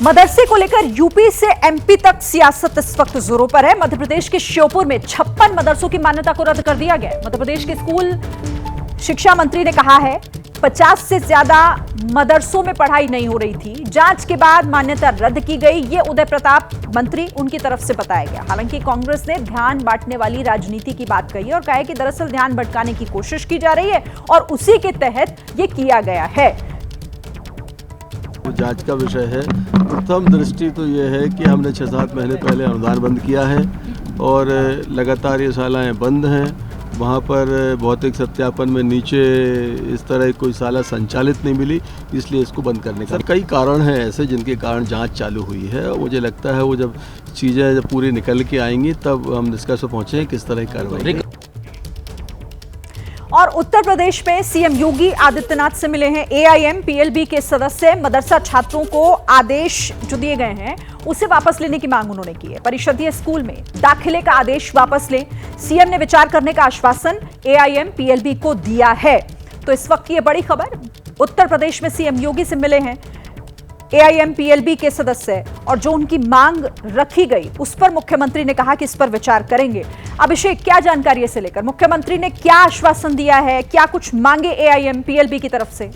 मदरसे को लेकर यूपी से एमपी तक सियासत इस वक्त जोरों पर है। मध्य प्रदेश के श्योपुर में 56 मदरसों की मान्यता को रद्द कर दिया गया है। मध्य प्रदेश के स्कूल शिक्षा मंत्री ने कहा है 50 से ज्यादा मदरसों में पढ़ाई नहीं हो रही थी, जांच के बाद मान्यता रद्द की गई। ये उदय प्रताप मंत्री उनकी तरफ से बताया गया। हालांकि कांग्रेस ने ध्यान बांटने वाली राजनीति की बात कही और कहा है कि दरअसल ध्यान भटकाने की कोशिश की जा रही है और उसी के तहत ये किया गया है। जांच का विषय है। प्रथम दृष्टि तो ये है कि हमने 6-7 महीने पहले अनुदान बंद किया है और लगातार ये शालाएं बंद हैं। वहाँ पर भौतिक सत्यापन में नीचे इस तरह कोई शाला संचालित नहीं मिली, इसलिए इसको बंद करने का कई कारण हैं ऐसे जिनके कारण जांच चालू हुई है। और मुझे लगता है वो जब चीज़ें जब पूरी निकल के आएंगी तब हम निष्कर्ष पर पहुँचें किस तरह की कार्रवाई। और उत्तर प्रदेश में सीएम योगी आदित्यनाथ से मिले हैं AIMPLB के सदस्य। मदरसा छात्रों को आदेश जो दिए गए हैं उसे वापस लेने की मांग उन्होंने की है। परिषदीय स्कूल में दाखिले का आदेश वापस लें, सीएम ने विचार करने का आश्वासन AIMPLB को दिया है। तो इस वक्त ये बड़ी खबर, उत्तर प्रदेश में सीएम योगी से मिले हैं AIMPLB के सदस्य और जो उनकी मांग रखी गई उस पर मुख्यमंत्री ने कहा कि इस पर विचार करेंगे। अभिषेक, क्या जानकारी इसे लेकर मुख्यमंत्री ने क्या आश्वासन दिया है, क्या कुछ मांगे AIMPLB की तरफ से?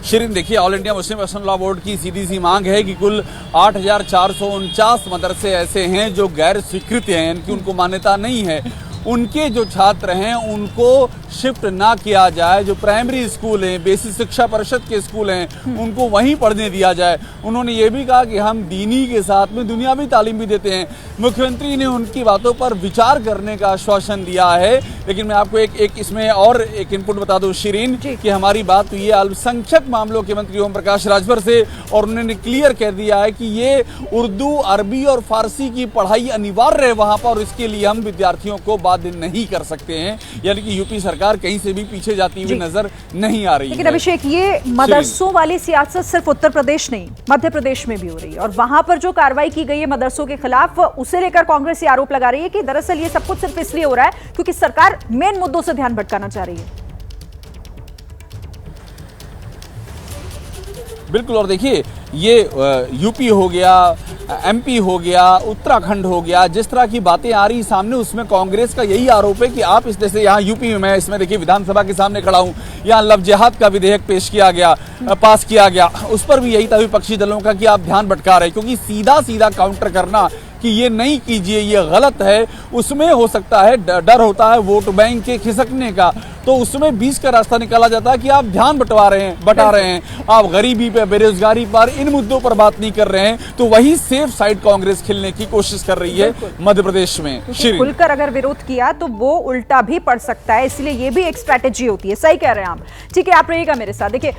शिरीन, देखिए, all India Muslim personal law board की सीधी सी मांग है कि कुल 8,449 मदरसे ऐसे हैं जो गैर स्वीकृत हैं, यानी कि उनको मान्यता नहीं है। उनके जो छात्र हैं उनको शिफ्ट ना किया जाए। जो प्राइमरी स्कूल हैं, बेसिक शिक्षा परिषद के स्कूल हैं, उनको वहीं पढ़ने दिया जाए। उन्होंने ये भी कहा कि हम दीनी के साथ में दुनियावी तालीम भी देते हैं। मुख्यमंत्री ने उनकी बातों पर विचार करने का आश्वासन दिया है। लेकिन मैं आपको एक इसमें और एक इनपुट बता दूं शिरीन कि हमारी बात हुई है अल्पसंख्यक मामलों के मंत्री ओम प्रकाश राजभर से और उन्होंने क्लियर कह दिया है कि ये उर्दू, अरबी और फारसी की पढ़ाई अनिवार्य है वहां पर, और इसके लिए हम विद्यार्थियों को बाधित नहीं कर सकते हैं। यानी कि यूपी सरकार कहीं से भी पीछे जाती हुई नजर नहीं आ रही है। लेकिन अभिषेक, ये मदरसों वाली सियासत सिर्फ उत्तर प्रदेश नहीं, मध्य प्रदेश में भी हो रही है और वहां पर जो कार्रवाई की गई है मदरसों के खिलाफ, उसे लेकर कांग्रेस ये आरोप लगा रही है कि दरअसल ये सब कुछ सिर्फ इसलिए हो रहा है क्योंकि सरकार मेन मुद्दों से ध्यान भटकाना चाह रही है। बिल्कुल, और देखिए ये यूपी हो गया, MP हो गया, उत्तराखंड हो गया, जिस तरह की बातें आ रही सामने उसमें कांग्रेस का यही आरोप है कि आप इस तरह से यहाँ यूपी में, मैं इसमें देखिए विधानसभा के सामने खड़ा हूँ, यहाँ लव जिहाद का विधेयक पेश किया गया, पास किया गया, उस पर भी यही था विपक्षी दलों का कि आप ध्यान भटका रहे, क्योंकि सीधा सीधा काउंटर करना कि ये नहीं कीजिए, ये गलत है, उसमें हो सकता है डर होता है वोट बैंक के खिसकने का, तो उसमें बीच का रास्ता निकाला जाता है कि आप ध्यान बटा रहे हैं, आप गरीबी पे, बेरोजगारी पर, इन मुद्दों पर बात नहीं कर रहे हैं। तो वही सेफ साइड कांग्रेस खेलने की कोशिश कर रही है मध्य प्रदेश में। खुलकर अगर विरोध किया तो वो उल्टा भी पड़ सकता है, इसलिए ये भी एक स्ट्रैटेजी होती है। सही कह रहे हैं आप। ठीक है, आप रहिएगा मेरे साथ। देखिए,